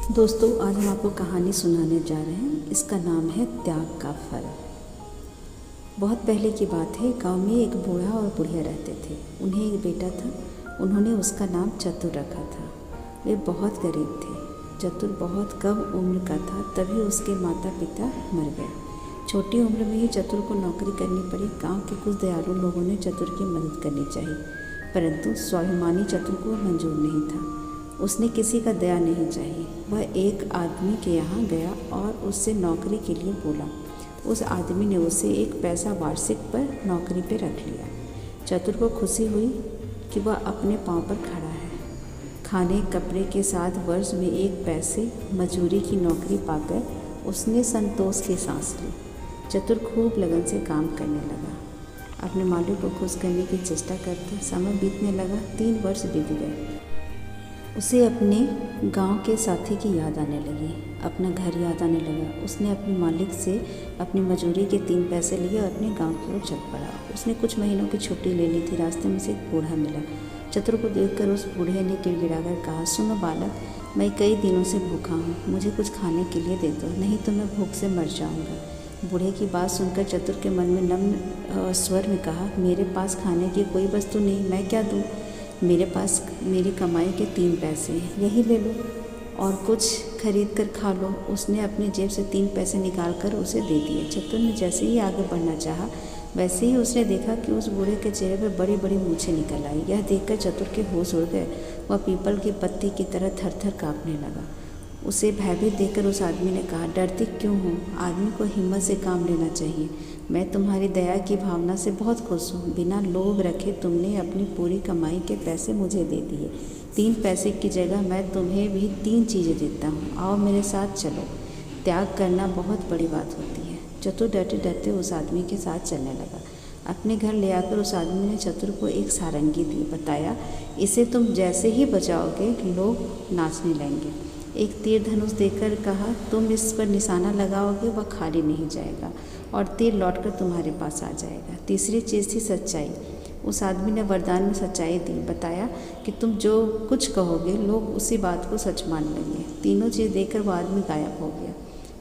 दोस्तों, आज हम आपको कहानी सुनाने जा रहे हैं। इसका नाम है त्याग का फल। बहुत पहले की बात है। गांव में एक बूढ़ा और बुढ़िया रहते थे। उन्हें एक बेटा था। उन्होंने उसका नाम चतुर रखा था। वे बहुत गरीब थे। चतुर बहुत कम उम्र का था, तभी उसके माता पिता मर गए। छोटी उम्र में ही चतुर को नौकरी करनी पड़ी। गांव के कुछ दयालु लोगों ने चतुर की मदद करनी चाहिए, परंतु स्वाभिमानी चतुर को मंजूर नहीं था। उसने किसी का दया नहीं चाहिए। वह एक आदमी के यहाँ गया और उससे नौकरी के लिए बोला। उस आदमी ने उसे एक पैसा वार्षिक पर नौकरी पर रख लिया। चतुर को खुशी हुई कि वह अपने पांव पर खड़ा है। खाने कपड़े के साथ वर्ष में एक पैसे मजूरी की नौकरी पाकर उसने संतोष की सांस ली। चतुर खूब लगन से काम करने लगा। अपने मालिक को खुश करने की चेष्टा करता। समय बीतने लगा। 3 वर्ष बीत गए। उसे अपने गांव के साथी की याद आने लगी। अपना घर याद आने लगा। उसने अपने मालिक से अपनी मजूरी के 3 पैसे लिए और अपने गांव की ओर चल पड़ा। उसने कुछ महीनों की छुट्टी ले ली थी। रास्ते में से एक बूढ़ा मिला। चतुर को देखकर उस बूढ़े ने गिड़गिड़ाकर कहा, सुनो बालक, मैं कई दिनों से भूखा हूँ। मुझे कुछ खाने के लिए दे दो, नहीं तो मैं भूख से मर जाऊँगा। बूढ़े की बात सुनकर चतुर के मन में नम्र स्वर में कहा, मेरे पास खाने की कोई वस्तु नहीं, मैं क्या दूँ? मेरे पास मेरी कमाई के 3 पैसे हैं, यही ले लो और कुछ खरीद कर खा लो। उसने अपनी जेब से 3 पैसे निकाल कर उसे दे दिए। चतुर ने जैसे ही आगे बढ़ना चाहा, वैसे ही उसने देखा कि उस बूढ़े के चेहरे पर बड़ी बड़ी मूछें निकल आई। यह देखकर चतुर के होश उड़ गए। वह पीपल की पत्ती की तरह थर थर काँपने लगा। उसे भयभीत देखकर उस आदमी ने कहा, डरती क्यों हो? आदमी को हिम्मत से काम लेना चाहिए। मैं तुम्हारी दया की भावना से बहुत खुश हूँ। बिना लोभ रखे तुमने अपनी पूरी कमाई के पैसे मुझे दे दिए। 3 पैसे की जगह मैं तुम्हें भी 3 चीज़ें देता हूँ। आओ मेरे साथ चलो। त्याग करना बहुत बड़ी बात होती है। चतुर डरते डरते उस आदमी के साथ चलने लगा। अपने घर ले आकर उस आदमी ने चतुर को एक सारंगी दी। बताया, इसे तुम जैसे ही बजाओगे लोग नाचने लगेंगे। एक तीर धनुष देकर कहा, तुम इस पर निशाना लगाओगे, वह खाली नहीं जाएगा और तीर लौटकर तुम्हारे पास आ जाएगा। तीसरी चीज़ थी सच्चाई। उस आदमी ने वरदान में सच्चाई दी। बताया कि तुम जो कुछ कहोगे लोग उसी बात को सच मान लेंगे। तीनों चीज़ देकर वह आदमी गायब हो गया।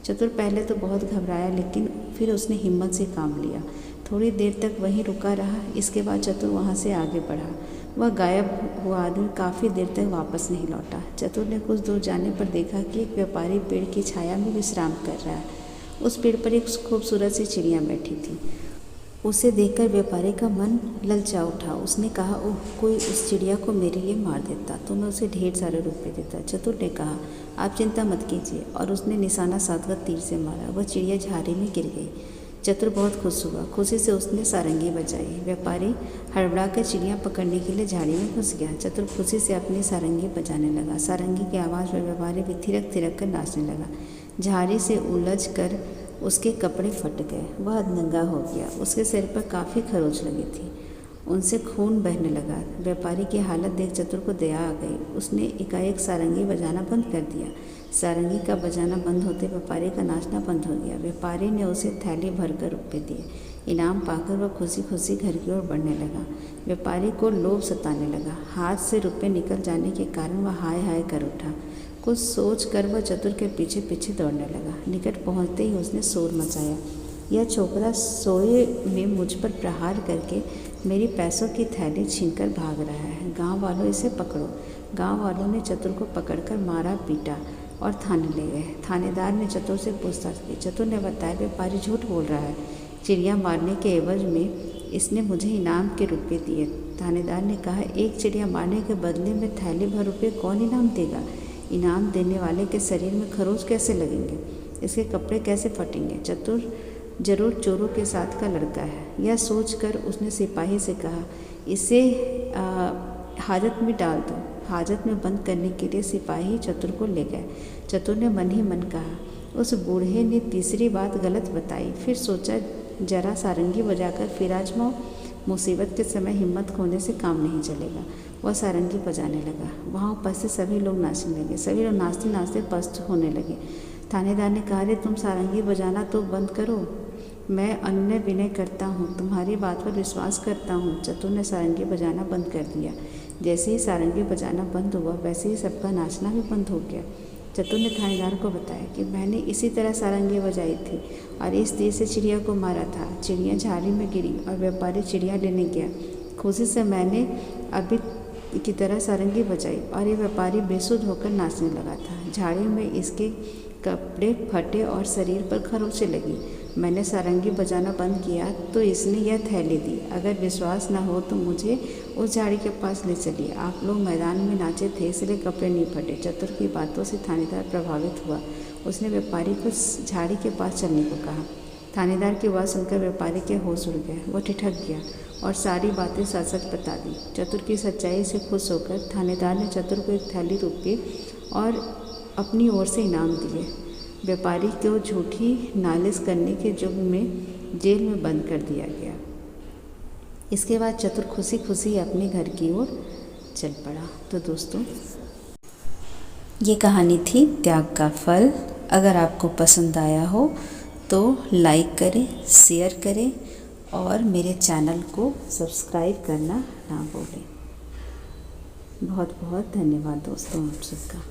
चतुर पहले तो बहुत घबराया, लेकिन फिर उसने हिम्मत से काम लिया। थोड़ी देर तक वहीं रुका रहा। इसके बाद चतुर वहाँ से आगे बढ़ा। वह गायब हुआ आदमी काफ़ी देर तक वापस नहीं लौटा। चतुर ने कुछ दूर जाने पर देखा कि एक व्यापारी पेड़ की छाया में विश्राम कर रहा है। उस पेड़ पर एक खूबसूरत सी चिड़िया बैठी थी। उसे देखकर व्यापारी का मन ललचा उठा। उसने कहा, ओह, कोई उस चिड़िया को मेरे लिए मार देता तो मैं उसे ढेर सारे रुपए देता। चतुर ने कहा, आप चिंता मत कीजिए, और उसने निशाना साधकर तीर से मारा। वह चिड़िया झाड़ी में गिर गई। चतुर बहुत खुश हुआ। खुशी से उसने सारंगी बजाई। व्यापारी हड़बड़ा कर चिड़िया पकड़ने के लिए झाड़ी में घुस गया। चतुर खुशी से अपनी सारंगी बजाने लगा। सारंगी की आवाज़ पर व्यापारी भी थिरक थिरक कर नाचने लगा। झाड़ी से उलझ कर उसके कपड़े फट गए। वह नंगा हो गया। उसके सिर पर काफ़ी खरोंच लगी थी। उनसे खून बहने लगा। व्यापारी की हालत देख चतुर को दया आ गई। उसने एकाएक सारंगी बजाना बंद कर दिया। सारंगी का बजाना बंद होते व्यापारी का नाचना बंद हो गया। व्यापारी ने उसे थैली भरकर रुपये दिए। इनाम पाकर वह खुशी खुशी घर की ओर बढ़ने लगा। व्यापारी को लोभ सताने लगा। हाथ से रुपये निकल जाने के कारण वह हाय हाय कर उठा। कुछ सोच कर वह चतुर के पीछे पीछे दौड़ने लगा। निकट पहुँचते ही उसने शोर मचाया, यह छोकरा सोए में मुझ पर प्रहार करके मेरी पैसों की थैली छीनकर भाग रहा है। गांव वालों, इसे पकड़ो। गांव वालों ने चतुर को पकड़कर मारा पीटा और थाने ले गए। थानेदार ने चतुर से पूछताछ की। चतुर ने बताया, व्यापारी झूठ बोल रहा है। चिड़िया मारने के एवज में इसने मुझे इनाम के रुपये दिए। थानेदार ने कहा, एक चिड़िया मारने के बदले में थैली भर रुपये कौन इनाम देगा? इनाम देने वाले के शरीर में खरोंच कैसे लगेंगे? इसके कपड़े कैसे फटेंगे? चतुर जरूर चोरों के साथ का लड़का है। यह सोचकर उसने सिपाही से कहा, इसे हाजत में डाल दो। हाजत में बंद करने के लिए सिपाही चतुर को ले गए। चतुर ने मन ही मन कहा, उस बूढ़े ने तीसरी बात गलत बताई। फिर सोचा, जरा सारंगी बजाकर फिर आजमाओ। मुसीबत के समय हिम्मत खोने से काम नहीं चलेगा। वह सारंगी बजाने लगा। वहाँ उपस्थित सभी लोग नाचने लगे। सभी लोग नाचते नाचते पस्त होने लगे। थानेदार ने कहा, अरे तुम सारंगी बजाना तो बंद करो। मैं अन्य विनय करता हूँ, तुम्हारी बात पर विश्वास करता हूँ। चतुर ने सारंगी बजाना बंद कर दिया। जैसे ही सारंगी बजाना बंद हुआ, वैसे ही सबका नाचना भी बंद हो गया। चतुर ने थानेदार को बताया कि मैंने इसी तरह सारंगी बजाई थी और इस तीर से चिड़िया को मारा था। चिड़िया झाड़ी में गिरी और व्यापारी चिड़िया लेने गया। खुशी से मैंने अभी की तरह सारंगी बजाई और ये व्यापारी बेसुध होकर नाचने लगा था। झाड़ी में इसके कपड़े फटे और शरीर पर खरोंचें लगी। मैंने सारंगी बजाना बंद किया तो इसने यह थैली दी। अगर विश्वास न हो तो मुझे उस झाड़ी के पास ले चलिए। आप लोग मैदान में नाचे थे इसलिए कपड़े नहीं फटे। चतुर की बातों से थानेदार प्रभावित हुआ। उसने व्यापारी को झाड़ी के पास चलने को कहा। थानेदार की बात सुनकर व्यापारी के होश उड़ गए। वो ठिठक गया और सारी बातें सच सच बता दी। चतुर की सच्चाई से खुश होकर थानेदार ने चतुर को एक थैली रुपये और अपनी ओर से इनाम दिए। व्यापारी को झूठी नालिश करने के जुर्म में जेल में बंद कर दिया गया। इसके बाद चतुर खुशी खुशी अपने घर की ओर चल पड़ा। तो दोस्तों, ये कहानी थी त्याग का फल। अगर आपको पसंद आया हो तो लाइक करें, शेयर करें और मेरे चैनल को सब्सक्राइब करना ना भूलें। बहुत बहुत धन्यवाद दोस्तों आप सबका।